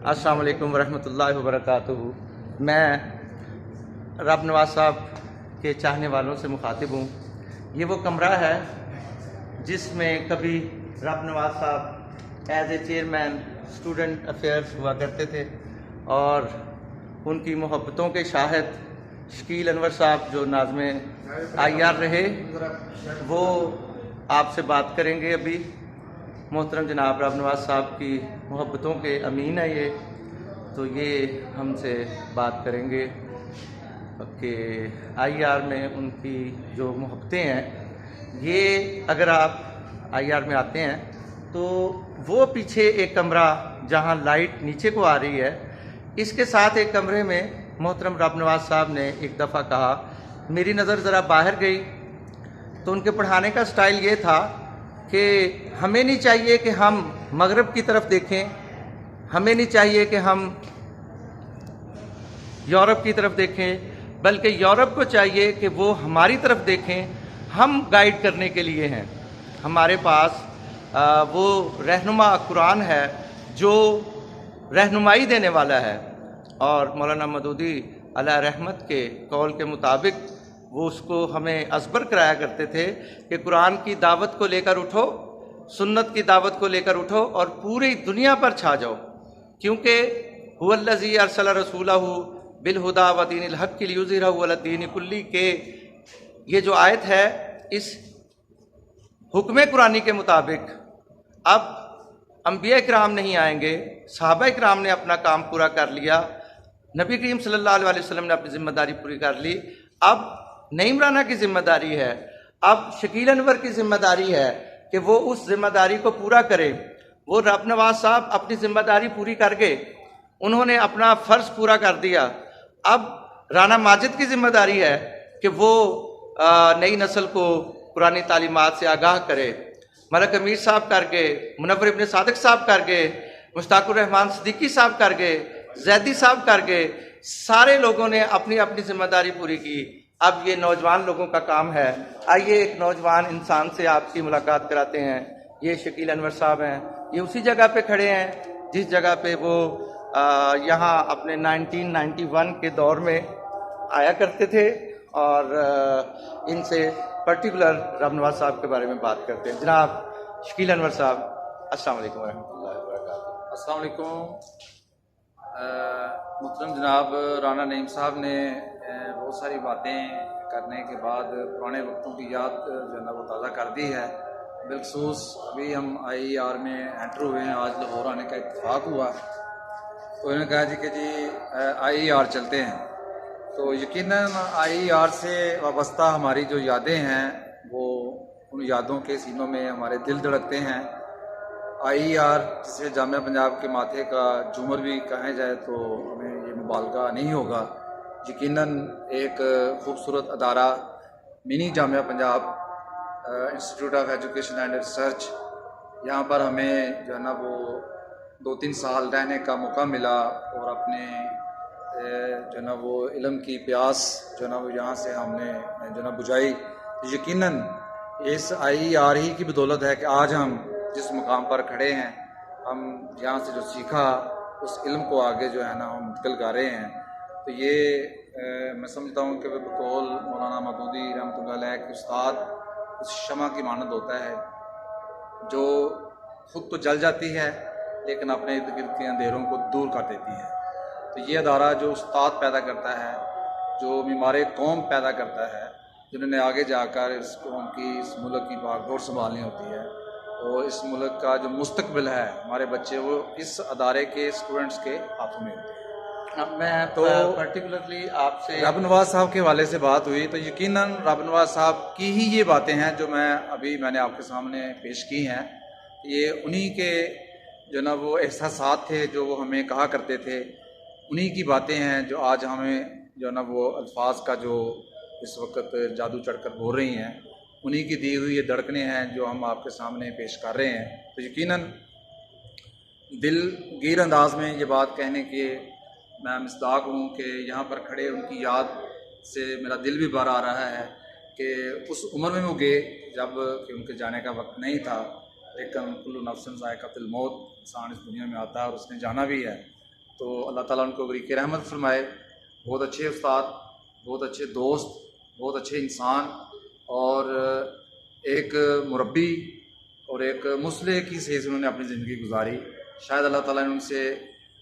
अस्सलाम वालेकुम रहमतुल्लाहि व बरकातुहू। मैं रब नवाज साहब के चाहने वालों से मुखातिब हूँ। ये वो कमरा है जिसमें कभी रब नवाज साहब as a chairman student affairs हुआ करते थे और उनकी मोहब्बतों के शाहिद शकील अनवर साहब जो नाज़्मे आईआर रहे, वो आपसे बात करेंगे। अभी मोहतरम जनाब रब नवाज साहब की मोहब्बतों के अमीन है ये, तो ये हमसे बात करेंगे कि आईआर में उनकी जो मोहब्बतें हैं, ये अगर आप आईआर में आते हैं तो वो पीछे एक कमरा जहां लाइट नीचे को आ रही है, इसके साथ एक कमरे में मोहतरम रब नवाज साहब ने एक दफ़ा कहा, मेरी नज़र ज़रा बाहर गई तो उनके पढ़ाने का स्टाइल ये था कि हमें नहीं चाहिए कि हम मगरब की तरफ देखें, हमें नहीं चाहिए कि हम यूरोप की तरफ देखें, बल्कि यूरोप को चाहिए कि वो हमारी तरफ देखें। हम गाइड करने के लिए हैं। हमारे पास वो रहनुमा कुरान है जो रहनुमाई देने वाला है, और मौलाना मदूदी अलैह रहमत के कौल के मुताबिक वो उसको हमें असबर कराया करते थे कि कुरान की दावत को लेकर उठो, सुन्नत की दावत को लेकर उठो और पूरी दुनिया पर छा जाओ, क्योंकि हुवल्लज़ी अरसल रसूलहू बिल हुदा व दीनिल हक़्क़ि लियुज़हिरहू अला दीनि कुल्ली के ये जो आयत है, इस हुक्म कुरानी के मुताबिक अब अंबिया इकराम नहीं आएंगे। सहाबा इकराम ने अपना काम पूरा कर लिया, नबी करीम सल्लल्लाहु अलैहि वसल्लम ने अपनी जिम्मेदारी पूरी कर ली। अब नईम राना की जिम्मेदारी है, अब शकील अनवर की जिम्मेदारी है कि वो उस जिम्मेदारी को पूरा करे। वो रब नवाज साहब अपनी जिम्मेदारी पूरी कर गए, उन्होंने अपना फ़र्ज पूरा कर दिया। अब राना माजिद की जिम्मेदारी है कि वो नई नस्ल को पुरानी तालीमात से आगाह करे। मलक अमीर साहब कर गए, मुनव्वर इब्न सादिक साहब कर गए, मुश्ताकुर रहमान सिद्दीकी साहब कर गए, जैदी साहब कर गए। सारे लोगों ने अपनी अपनी जिम्मेदारी पूरी की। अब ये नौजवान लोगों का काम है। आइए एक नौजवान इंसान से आपकी मुलाकात कराते हैं। ये शकील अनवर साहब हैं, ये उसी जगह पे खड़े हैं जिस जगह पे वो यहाँ अपने 1991 के दौर में आया करते थे, और इनसे पर्टिकुलर रब नवाज साहब के बारे में बात करते हैं। जनाब शकील अनवर साहब, अस्सलाम वालेकुम रहमतुल्लाहि व बरकातुहू। अस्सलाम वालेकुम। मुहतरम जनाब राना नईम साहब ने बहुत सारी बातें करने के बाद पुराने वक्तों की याद जो है ना वो ताज़ा कर दी है। बिलखसूस अभी हम आईआर में एंटर हुए हैं, आज लाहौर आने का इत्तेफाक हुआ, तो इन्होंने कहा जी कि जी आईआर चलते हैं। तो यकीनन आईआर से वाबस्ता हमारी जो यादें हैं वो उन यादों के सीनों में हमारे दिल धड़कते हैं। आईआर जिसे जामिया पंजाब के माथे का झूमर भी कहा जाए तो हमें ये मुबालगा नहीं होगा। यकीनन एक ख़ूबसूरत अदारा mini Jamia Punjab institute of education and research, यहाँ पर हमें जो है ना वो 2-3 साल रहने का मौका मिला और अपने जो है ना वो इल्म की प्यास जो है ना वो यहाँ से हमने जो है ना बुझाई। यकीनन इस आईआर ही की बदौलत है कि आज हम जिस मुकाम पर खड़े हैं, हम यहाँ से जो सीखा उस इल्म को आगे जो है ना हम मुंतकिल कर रहे हैं। तो ये मैं समझता हूँ कि बकौल मौलाना मदूदी रहमतुल्लाह अलैह के उस्ताद उस शमा की मानद होता है जो खुद तो जल जाती है लेकिन अपने इर्द गिर्द के अंधेरों को दूर कर देती है। तो ये अदारा जो उस्ताद पैदा करता है, जो मीमार कौम पैदा करता है, जिन्होंने आगे जाकर इस कौम की, इस मुल्क की बागडोर संभालनी होती है, और इस मुल्क का जो मुस्तकबिल है हमारे बच्चे, वो इस अदारे के स्टूडेंट्स के हाथों में होते हैं। अब मैं तो पर्टिकुलरली आपसे रब नवाज साहब के हवाले से बात हुई तो यकीनन रब नवाज साहब की ही ये बातें हैं जो मैंने आपके सामने पेश की हैं। ये उन्हीं के जो ना वो एहसासात थे जो वो हमें कहा करते थे, उन्हीं की बातें हैं जो आज हमें जो ना वो अल्फाज का जो इस वक्त जादू चढ़कर बोल रही हैं, उन्हीं की दी हुई ये धड़कनें हैं जो हम आपके सामने पेश कर रहे हैं। तो यकीनन दिलगीर अंदाज में ये बात कहने के मैं मिसदाक हूँ कि यहाँ पर खड़े उनकी याद से मेरा दिल भी भर आ रहा है कि उस उम्र में वो गए जब कि उनके जाने का वक्त नहीं था, लेकिन कुल्लु नफ्सिन ज़ाइक़ातुल मौत, इंसान इस दुनिया में आता है और उसने जाना भी है। तो अल्लाह ताला उनको बरीक़ रहमत फरमाए। बहुत अच्छे उस्ताद, बहुत अच्छे दोस्त, बहुत अच्छे इंसान और एक मुरब्बी और एक मुसलिह की सेहत उन्होंने अपनी ज़िंदगी गुजारी। शायद अल्लाह ताला ने उनसे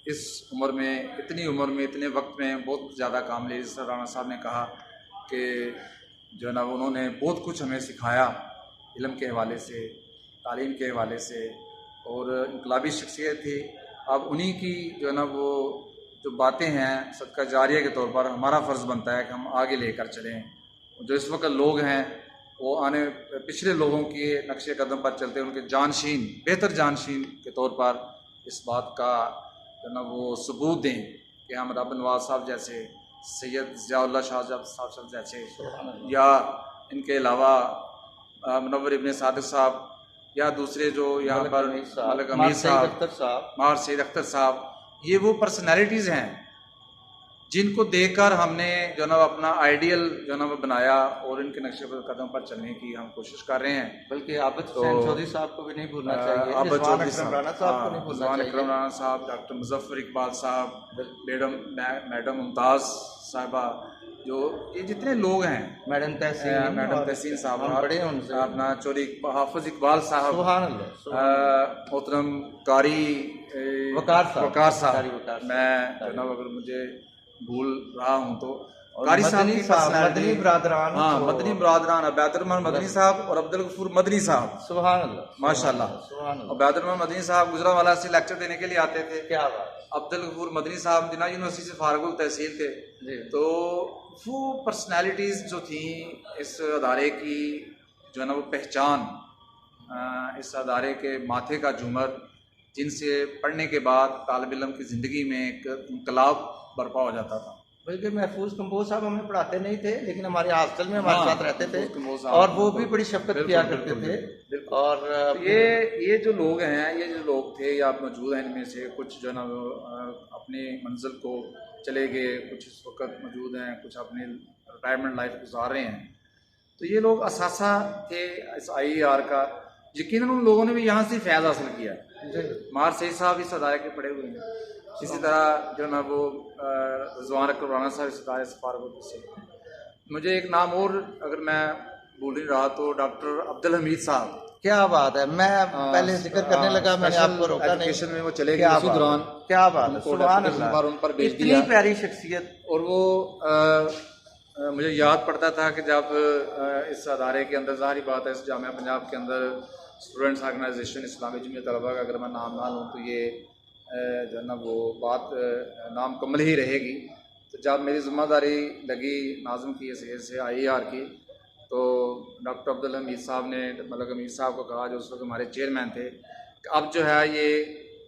इस उम्र में, इतनी उम्र में, इतने वक्त में बहुत ज़्यादा काम लिए। जिस राना साहब ने कहा कि जो है ना उन्होंने बहुत कुछ हमें सिखाया इल्म के हवाले से, तालीम के हवाले से, और इनकलाबी शख्सियत थी। अब उन्हीं की जो है ना वो जो बातें हैं सदका जारिया के तौर पर हमारा फ़र्ज़ बनता है कि हम आगे लेकर चलें। जो इस वक्त लोग हैं वो आने पिछले लोगों के नक्शे कदम पर चलते हैं, उनके जानशीन, बेहतर जानशीन के तौर पर इस बात का जो ना वो सबूत दें कि हम रब नवाज साहब जैसे, सैयद ज़ियाउल्लाह शाह साहब जैसे, या इनके अलावा मुनव्वर इब्ने सादिक साहब, या दूसरे जो यहाँ पर मलिक अमीर साहब, मार सईद अख्तर साहब, ये वो पर्सनैलिटीज़ हैं जिनको देखकर हमने जो ना अपना आइडियल जो ना वो बनाया और इनके नक्शे पर कदम पर चलने की हम कोशिश कर रहे हैं। बल्कि आबिद हुसैन चौधरी साहब को भी नहीं भूलना चाहिए, आबिद चौधरी साहब को नहीं भूलना चाहिए, अकरम राणा साहब, डॉक्टर मुजफ्फर इकबाल साहब, मैडम मुमताज़ साहिबा, जो ये जितने लोग हैं, मैडम तहसीन साहब, बड़े हैं उनसे, अपना चौधरी हाफिज इकबाल साहब, मोहतरम कारी वकार साहब, मैं जो ना अगर मुझे भूल रहा हूँ तो कारी साहब की मदनी ब्रादरान, हाँ मदनी ब्रादरान, अबैदुर्रहमान मदनी साहब और अब्दुल गफूर मदनी साहब, सुभान अल्लाह माशाल्लाह। अबैदुर्रहमान मदनी साहब गुजरांवाला से लेक्चर देने के लिए आते थे। क्या बात। अब्दुल गफूर मदनी साहब दिना यूनिवर्सिटी से फारगुल तहसील थे। तो वो पर्सनैलिटीज़ जो थी इस अदारे की जो है ना वो पहचान, इस अदारे के माथे का झूमर, जिनसे पढ़ने के बाद तालिब इल्म की ज़िंदगी में एक इनकलाब बर्पा हो जाता था। बल्कि महफूज कंपोज साहब हमें पढ़ाते नहीं थे, लेकिन हमारे हॉस्टल में हमारे साथ रहते थे और वो भी बड़ी शफकत किया करते थे। और ये जो लोग हैं, ये जो लोग थे या मौजूद हैं, इनमें से कुछ जो है ना अपनी मंजिल को चले गए, कुछ इस वक्त मौजूद हैं, कुछ अपनी रिटायरमेंट लाइफ गुजार रहे हैं। तो ये लोग असासा थे इस IER का। यकीनन उन लोगों ने भी यहाँ से फैज़ हासिल किया। मार सईद साहब इस अदारे के पढ़े हुए हैं, इसी तरह जो ना वो रिजवान अकरम राना साहब इस अदारे से फारगुल से। मुझे एक नाम और अगर मैं भूल नहीं रहा तो डॉक्टर अब्दुल हमीद साहब। क्या बात है, मैं पहले जिक्र करने लगा, मैंने आपको रोका नहीं। एजुकेशन में वो चले गए उसी दौरान। क्या बात है, सुभान अल्लाह, उन पर भेज इतनी प्यारी शख्सियत। और वो मुझे याद पड़ता था कि जब इस अदारे के अंदर, ज़ाहिर बात है इस जामिया पंजाब के अंदर स्टूडेंट्स ऑर्गेनाइजेशन इस्लामी जमीयत तलबा का अगर मैं नाम ना लूँ तो ये जो है ना वो बात नामुकम्मल ही रहेगी। तो जब मेरी ज़िम्मेदारी लगी नाज़िम की हैसियत से IER की, तो डॉक्टर अब्दुल हमीद साहब ने मलिक अमीर साहब को कहा, जो उस वक्त हमारे चेयरमैन थे, कि अब जो है ये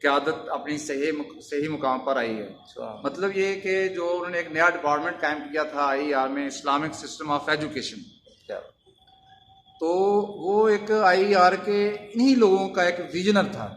क़यादत अपनी सही मुकाम पर आई है। मतलब ये कि जो उन्होंने एक नया डिपार्टमेंट कायम किया था IER में, इस्लामिक सिस्टम ऑफ एजुकेशन, तो वो एक IER के इन्हीं लोगों का एक विजनर था,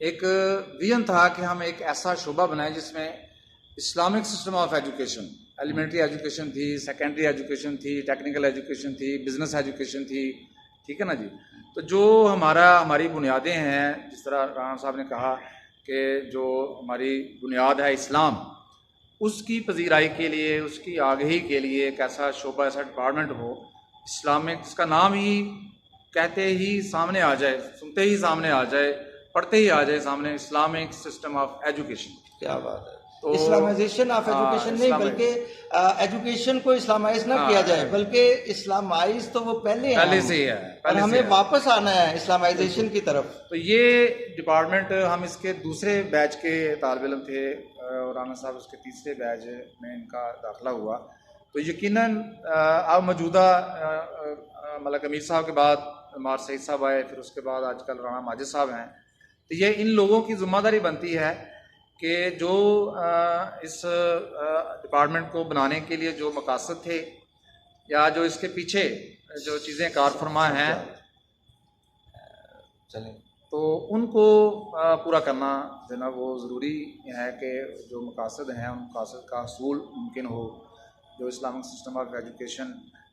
एक विजन था कि हम एक ऐसा शोबा बनाएं जिसमें Islamic system of education, elementary education थी, सेकेंडरी एजुकेशन थी, टेक्निकल एजुकेशन थी, बिजनेस एजुकेशन थी, ठीक है ना जी। तो जो हमारी बुनियादें हैं, जिस तरह राणा साहब ने कहा कि जो हमारी बुनियाद है इस्लाम, उसकी पजीराई के लिए, उसकी आगही के लिए एक ऐसा शोबा, ऐसा डिपार्टमेंट हो इस्लामिक, जिसका नाम ही कहते ही सामने आ जाए, सुनते ही सामने आ जाए, पढ़ते ही आ जाए सामने, इस्लामिक सिस्टम ऑफ एजुकेशन। क्या बात है, तो इस्लामाइजेशन ऑफ एजुकेशन नहीं, बल्कि एजुकेशन को इस्लामाइज ना किया जाए, बल्कि इस्लामाइज तो वो पहले से ही है, और हमें वापस आना है इस्लामाइजेशन की तरफ। तो ये डिपार्टमेंट, हम इसके दूसरे बैच के तालिब इल्म थे और राना साहब उसके तीसरे बैच में इनका दाखिला हुआ। तो यकीनन अब मौजूदा मलिक अमीर साहब के बाद मार सईद साहब आए, फिर उसके बाद आजकल राना माजिद साहब हैं। तो ये इन लोगों की जिम्मेदारी बनती है कि जो इस डिपार्टमेंट को बनाने के लिए जो मकासद थे या जो इसके पीछे जो चीज़ें कार फरमा हैं, तो उनको पूरा करना जो है ना वो ज़रूरी है कि जो मकासद हैं उन मकासद का हसूल मुमकिन हो। जो इस्लामिक सिस्टम ऑफ एजुकेशन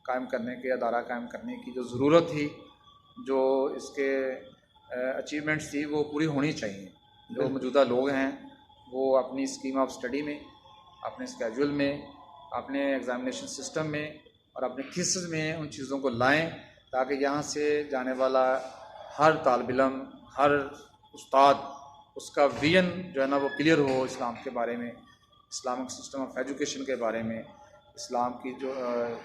कायम करने के, अदारा कायम करने की जो ज़रूरत थी, जो इसके अचीवमेंट्स थी, वो पूरी होनी चाहिए। जो मौजूदा लोग हैं वो अपनी स्कीम ऑफ स्टडी में, अपने स्केड्यूल में, अपने एग्ज़ामिनेशन सिस्टम में और अपने थीसिस में उन चीज़ों को लाएं, ताकि यहाँ से जाने वाला हर तालिब इल्म, हर उस्ताद, उसका विजन जो है ना वो क्लियर हो इस्लाम के बारे में, इस्लामिक सिस्टम ऑफ एजुकेशन के बारे में, इस्लाम की जो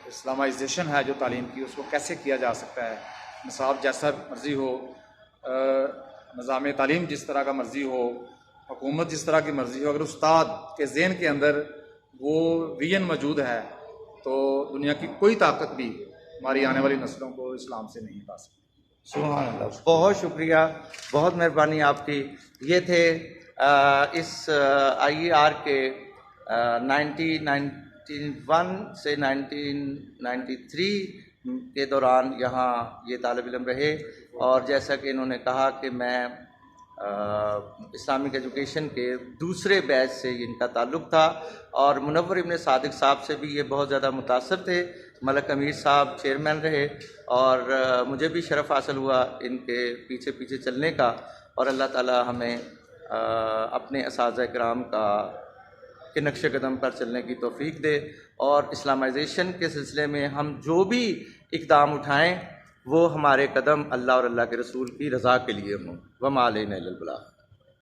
इस्लामाइजेशन है जो तालीम की, उसको कैसे किया जा सकता है, निसाब जैसा मर्ज़ी हो, निज़ाम तालीम जिस तरह का मर्ज़ी हो, हुकूमत जिस तरह की मर्ज़ी हो, अगर उस्ताद के ज़हन के अंदर वो विजन मौजूद है तो दुनिया की कोई ताकत भी हमारी आने वाली नस्लों को इस्लाम से नहीं ला सकती। सुभान अल्लाह, बहुत शुक्रिया, बहुत मेहरबानी आपकी। ये थे इस IER के 1991 से 1993 के दौरान यहाँ ये तालिब इल्म रहे, और जैसा कि इन्होंने कहा कि मैं इस्लामिक एजुकेशन के दूसरे बैच से इनका ताल्लुक़ था, और मुनव्वर इब्न सादिक साहब से भी ये बहुत ज़्यादा मुतासर थे। मलक अमीर साहब चेयरमैन रहे, और मुझे भी शरफ़ हासिल हुआ इनके पीछे पीछे चलने का, और अल्लाह ताला हमें अपने असातिज़ा किराम के नक्श कदम पर चलने की तौफ़ीक दे, और इस्लामाइजेशन के सिलसिले में हम जो भी इक़दाम उठाएँ वो हमारे कदम अल्लाह और अल्लाह के रसूल की रज़ा के लिए हों। वमा अलैना इल्लल बलाग।